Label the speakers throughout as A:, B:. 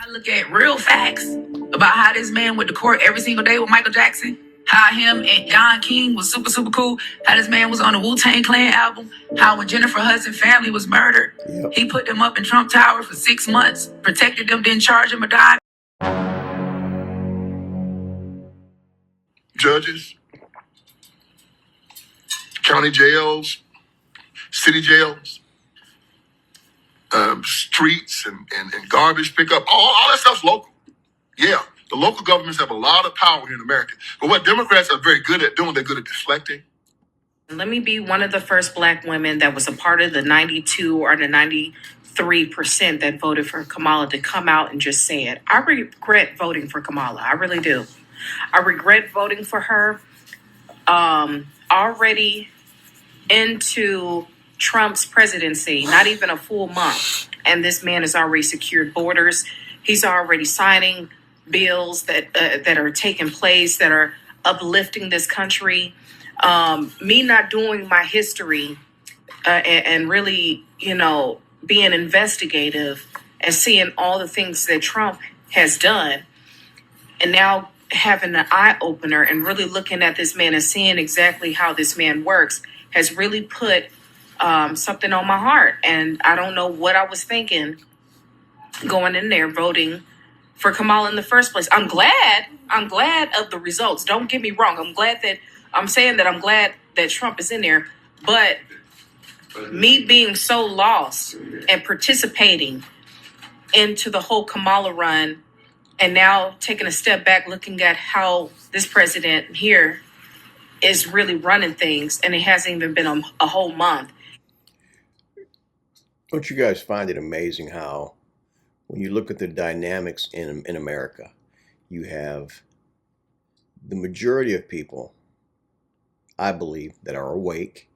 A: I look at real facts about how this man went to court every single day with Michael Jackson. How him and Don King was super, super cool. How this man was on the Wu-Tang Clan album. How when Jennifer Hudson's family was murdered, he put them up in Trump Tower for 6 months, protected them, didn't charge them a dime.
B: Judges, county jails, city jails, streets and garbage pickup, all that stuff's local. Yeah, the local governments have a lot of power here in America. But what Democrats are very good at doing, they're good at deflecting.
C: Let me be one of the first Black women that was a part of the 92 or the 93% that voted for Kamala to come out and just say it. I regret voting for Kamala. I really do. I regret voting for her. Already into Trump's presidency, not even a full month, and this man has already secured borders. He's already signing bills that are taking place, that are uplifting this country. Me not doing my history and really, being investigative and seeing all the things that Trump has done, and now having an eye opener and really looking at this man and seeing exactly how this man works has really put something on my heart. And I don't know what I was thinking going in there voting for Kamala in the first place. I'm glad of the results. Don't get me wrong. I'm glad that Trump is in there, but me being so lost and participating into the whole Kamala run, and now taking a step back, looking at how this president here is really running things, and it hasn't even been a whole month.
D: Don't you guys find it amazing how, when you look at the dynamics in America, you have the majority of people, I believe, that are awake.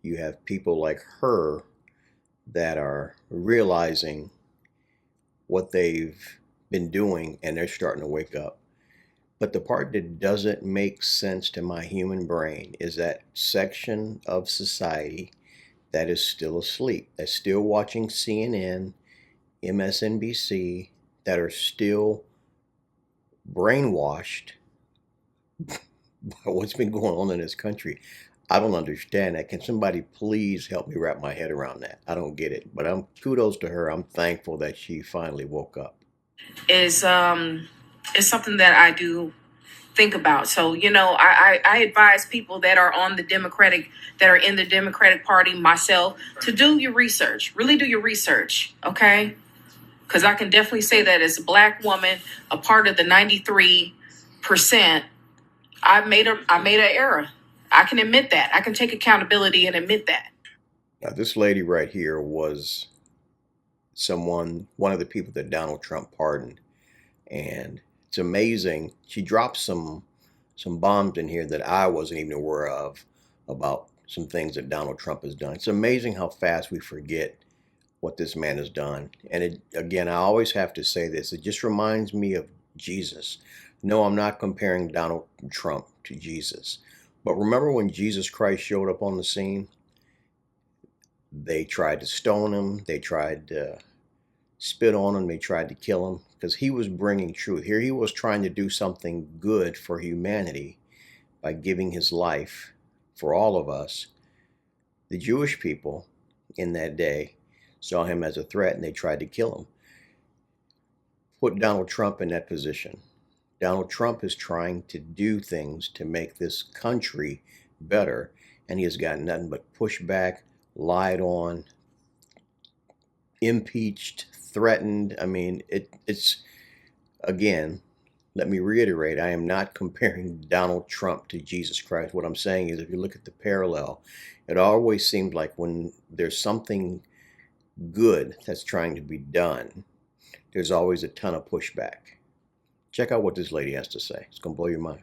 D: You have people like her that are realizing what they've been doing, and they're starting to wake up. But the part that doesn't make sense to my human brain is that section of society that is still asleep, that's still watching CNN, MSNBC, that are still brainwashed by what's been going on in this country. I don't understand that. Can somebody please help me wrap my head around that? I don't get it. But kudos to her. I'm thankful that she finally woke up.
C: Is something that I do think about. So, I advise people that are in the Democratic Party, myself, to do your research. Really do your research, okay? Because I can definitely say that as a Black woman, a part of the 93%, I made an error. I can admit that. I can take accountability and admit that.
D: Now, this lady right here was one of the people that Donald Trump pardoned. And it's amazing. She dropped some bombs in here that I wasn't even aware of about some things that Donald Trump has done. It's amazing how fast we forget what this man has done. And again, I always have to say this. It just reminds me of Jesus. No, I'm not comparing Donald Trump to Jesus. But remember when Jesus Christ showed up on the scene? They tried to stone him. They tried to spit on him. They tried to kill him because he was bringing truth. Here he was trying to do something good for humanity by giving his life for all of us. The Jewish people in that day saw him as a threat, and they tried to kill him. Put Donald Trump in that position. Donald Trump is trying to do things to make this country better, and he has gotten nothing but pushback, lied on, impeached, threatened. I mean, it's again, let me reiterate, I am not comparing Donald Trump to Jesus Christ. What I'm saying is, if you look at the parallel, it always seems like when there's something good that's trying to be done, there's always a ton of pushback. Check out what this lady has to say. It's going to blow your mind.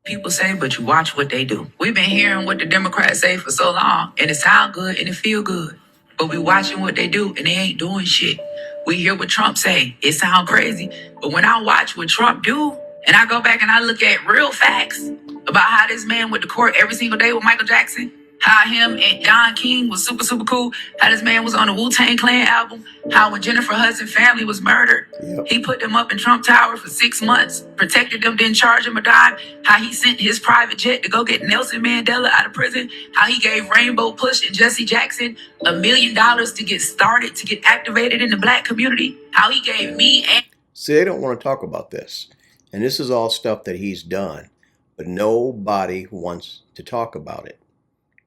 A: People say, but you watch what they do. We've been hearing what the Democrats say for so long, and it sound good and it feel good. But we watching what they do, and they ain't doing shit. We hear what Trump say. It sound crazy. But when I watch what Trump do, and I go back and I look at real facts about how this man went to court every single day with Michael Jackson, How him and Don King was super cool. How this man was on the Wu-Tang Clan album. How when Jennifer Hudson's family was murdered, he put them up in Trump Tower for 6 months, protected them, didn't charge them a dime. How he sent his private jet to go get Nelson Mandela out of prison. How he gave Rainbow Push and Jesse Jackson $1 million to get started, to get activated in the black community. How he gave me and...
D: See, they don't want to talk about this. And this is all stuff that he's done, but nobody wants to talk about it.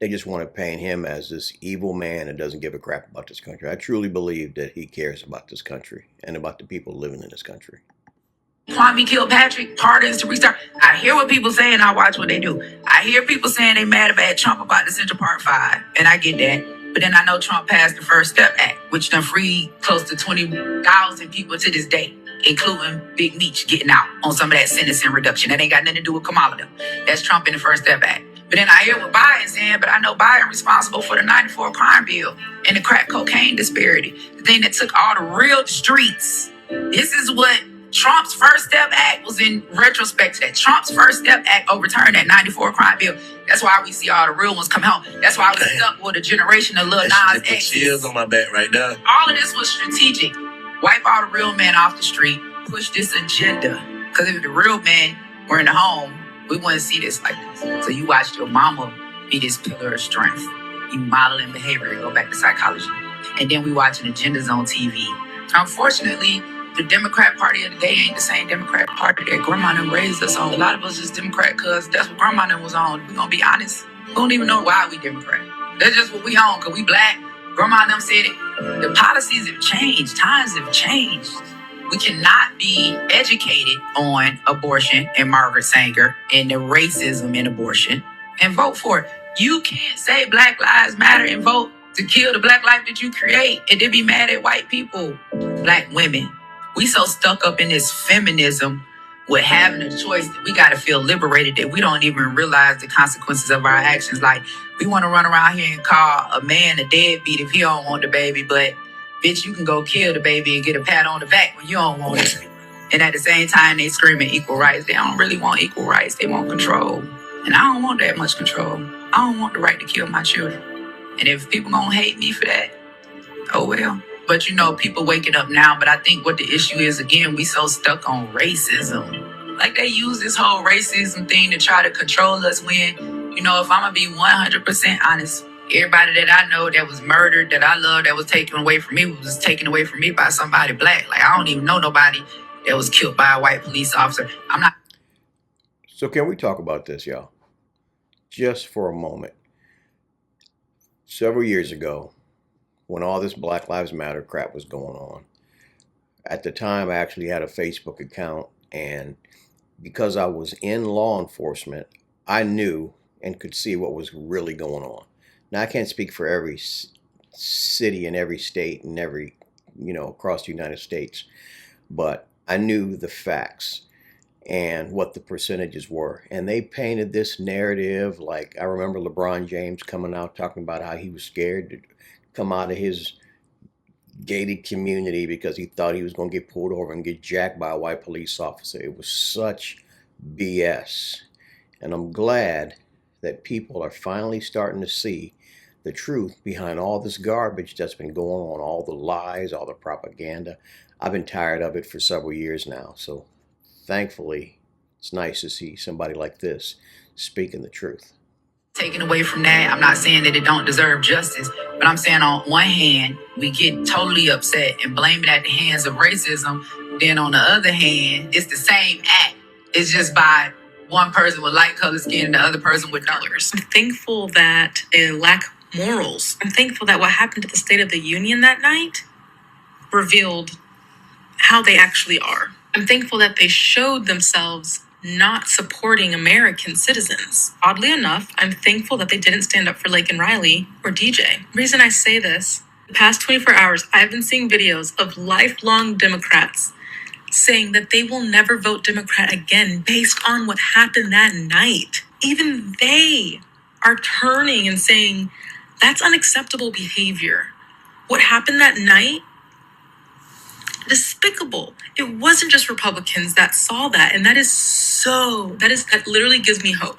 D: They just want to paint him as this evil man that doesn't give a crap about this country. I truly believe that he cares about this country and about the people living in this country.
A: Kwame Kilpatrick, pardons to restart. I hear what people say and I watch what they do. I hear people saying they mad about Trump about the Central Park 5, and I get that. But then I know Trump passed the First Step Act, which done freed close to 20,000 people to this day, including Big Meech getting out on some of that sentencing reduction. That ain't got nothing to do with Kamala though. That's Trump in the First Step Act. But then I hear what Biden's saying, but I know Biden responsible for the 94 crime bill and the crack cocaine disparity, the thing that took all the real streets. This is what Trump's First Step Act was in retrospect to that. Trump's First Step Act overturned that 94 crime bill. That's why we see all the real ones come out. That's why we stuck with a generation of Lil Nas X.
E: Chills on my back right now.
A: All of this was strategic. Wipe all the real men off the street. Push this agenda. Because if the real men were in the home, we wouldn't see this like this. So you watched your mama be this pillar of strength. You modeling behavior, go back to psychology. And then we watching agendas on TV. Unfortunately, the Democrat Party of the day ain't the same Democrat Party that grandma done raised us on. A lot of us is Democrat because that's what grandma done was on. We're going to be honest. We don't even know why we Democrat. That's just what we on because we black. Grandma done said it. The policies have changed. Times have changed. We cannot be educated on abortion and Margaret Sanger and the racism in abortion and vote for it. You can't say Black Lives Matter and vote to kill the black life that you create and then be mad at white people, black women. We so stuck up in this feminism with having a choice that we got to feel liberated that we don't even realize the consequences of our actions. Like, we want to run around here and call a man a deadbeat if he don't want the baby, but bitch, you can go kill the baby and get a pat on the back when you don't want it. And at the same time, they screaming equal rights. They don't really want equal rights. They want control. And I don't want that much control. I don't want the right to kill my children. And if people gonna hate me for that, oh well. But you know, people waking up now. But I think what the issue is, again, we so stuck on racism. Like they use this whole racism thing to try to control us when, you know, if I'm gonna be 100% honest, everybody that I know that was murdered, that I love, that was taken away from me, was taken away from me by somebody black. Like I don't even know nobody that was killed by a white police officer. I'm not.
D: So can we talk about this, y'all? Just for a moment. Several years ago, when all this Black Lives Matter crap was going on, at the time I actually had a Facebook account, and because I was in law enforcement, I knew and could see what was really going on. Now, I can't speak for every city and every state and every, across the United States, but I knew the facts and what the percentages were. And they painted this narrative, like I remember LeBron James coming out talking about how he was scared to come out of his gated community because he thought he was going to get pulled over and get jacked by a white police officer. It was such BS. And I'm glad that people are finally starting to see the truth behind all this garbage that's been going on, all the lies, all the propaganda. I've been tired of it for several years now. So thankfully, it's nice to see somebody like this speaking the truth.
A: Taken away from that, I'm not saying that it don't deserve justice, but I'm saying on one hand, we get totally upset and blame it at the hands of racism. Then on the other hand, it's the same act. It's just by one person with light colored skin and the other person with dark.
F: I'm thankful that they lack morals. I'm thankful that what happened to the State of the Union that night revealed how they actually are. I'm thankful that they showed themselves not supporting American citizens. Oddly enough, I'm thankful that they didn't stand up for Laken Riley or DJ. The reason I say this, the past 24 hours, I've been seeing videos of lifelong Democrats saying that they will never vote Democrat again based on what happened that night. Even they are turning and saying, that's unacceptable behavior. What happened that night? Despicable. It wasn't just Republicans that saw that. And that literally gives me hope.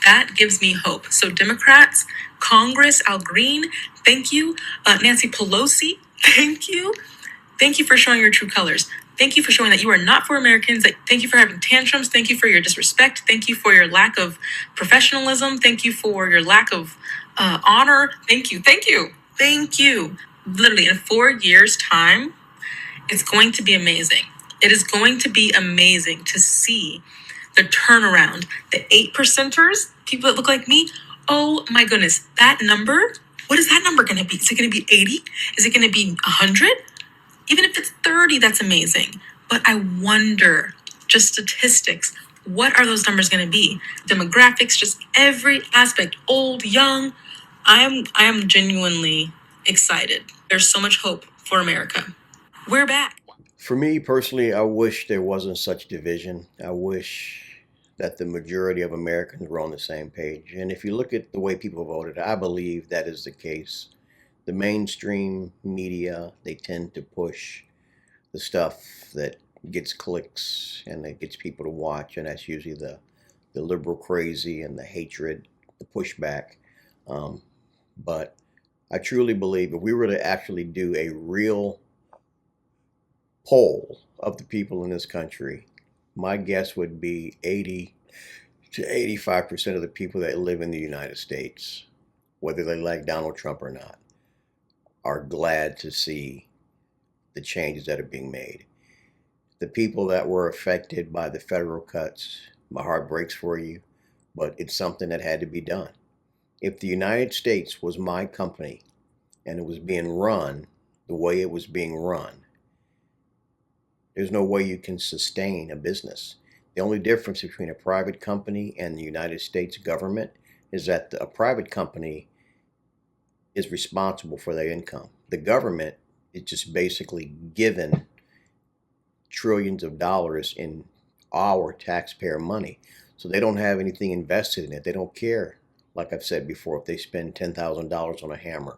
F: That gives me hope. So Democrats, Congress, Al Green, thank you. Nancy Pelosi, thank you. Thank you for showing your true colors. Thank you for showing that you are not for Americans. Thank you for having tantrums. Thank you for your disrespect. Thank you for your lack of professionalism. Thank you for your lack of honor. Thank you. Thank you. Thank you. Literally, in 4 years' time, it's going to be amazing. It is going to be amazing to see the turnaround. The 8%ers, people that look like me, oh my goodness, that number, what is that number going to be? Is it going to be 80? Is it going to be 100? Even if it's 30, that's amazing. But I wonder, just statistics, what are those numbers going to be? Demographics, just every aspect, old, young. I am genuinely excited. There's so much hope for America. We're back.
D: For me personally, I wish there wasn't such division. I wish that the majority of Americans were on the same page. And if you look at the way people voted, I believe that is the case. The mainstream media, they tend to push the stuff that gets clicks and that gets people to watch, and that's usually the liberal crazy and the hatred, the pushback. But I truly believe if we were to actually do a real poll of the people in this country, my guess would be 80 to 85% of the people that live in the United States, whether they like Donald Trump or not, are glad to see the changes that are being made. The people that were affected by the federal cuts, my heart breaks for you, but it's something that had to be done. If the United States was my company and it was being run the way it was being run, there's no way you can sustain a business. The only difference between a private company and the United States government is that a private company is responsible for their income. The government is just basically given trillions of dollars in our taxpayer money. So they don't have anything invested in it. They don't care, like I've said before, if they spend $10,000 on a hammer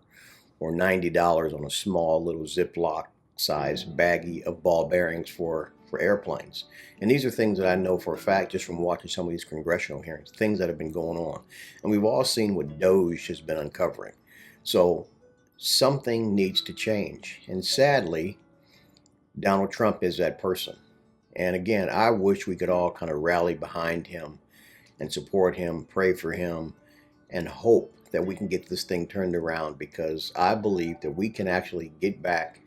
D: or $90 on a small little Ziploc size baggie of ball bearings for airplanes. And these are things that I know for a fact just from watching some of these congressional hearings, things that have been going on. And we've all seen what Doge has been uncovering. So something needs to change. And sadly, Donald Trump is that person. And again, I wish we could all kind of rally behind him and support him, pray for him, and hope that we can get this thing turned around, because I believe that we can actually get back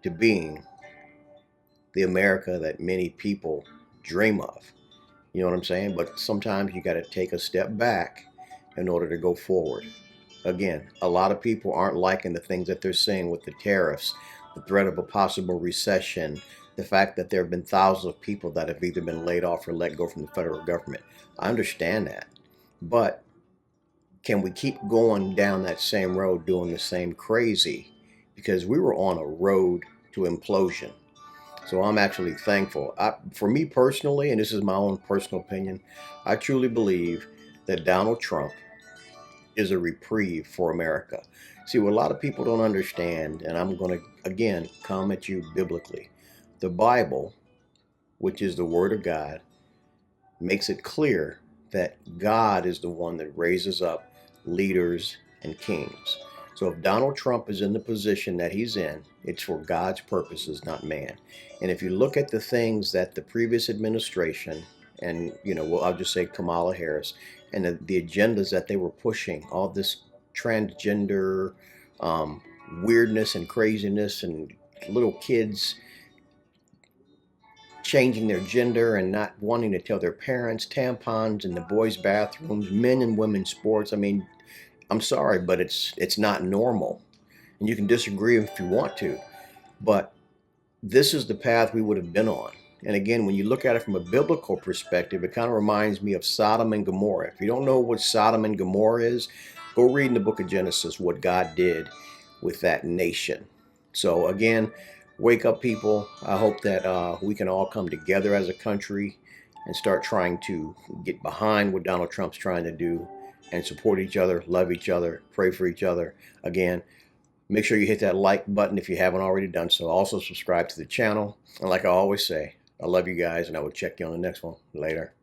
D: to being the America that many people dream of. You know what I'm saying? But sometimes you got to take a step back in order to go forward. Again, a lot of people aren't liking the things that they're saying with the tariffs, the threat of a possible recession, the fact that there have been thousands of people that have either been laid off or let go from the federal government. I understand that. But can we keep going down that same road doing the same crazy? Because we were on a road to implosion. So I'm actually thankful. For me personally, and this is my own personal opinion, I truly believe that Donald Trump is a reprieve for America. See, what a lot of people don't understand, and I'm going to, again, come at you biblically. The Bible, which is the Word of God, makes it clear that God is the one that raises up leaders and kings. So if Donald Trump is in the position that he's in, it's for God's purposes, not man. And if you look at the things that the previous administration, and well, I'll just say Kamala Harris, and the agendas that they were pushing, all this transgender weirdness and craziness, and little kids changing their gender and not wanting to tell their parents, tampons in the boys' bathrooms, men and women's sports. I mean, I'm sorry, but it's not normal. And you can disagree if you want to, but this is the path we would have been on. And again, when you look at it from a biblical perspective, it kind of reminds me of Sodom and Gomorrah. If you don't know what Sodom and Gomorrah is, go read in the book of Genesis what God did with that nation. So again, wake up, people. I hope that we can all come together as a country and start trying to get behind what Donald Trump's trying to do and support each other, love each other, pray for each other. Again, make sure you hit that like button if you haven't already done so. Also subscribe to the channel. And like I always say, I love you guys, and I will check you on the next one. Later.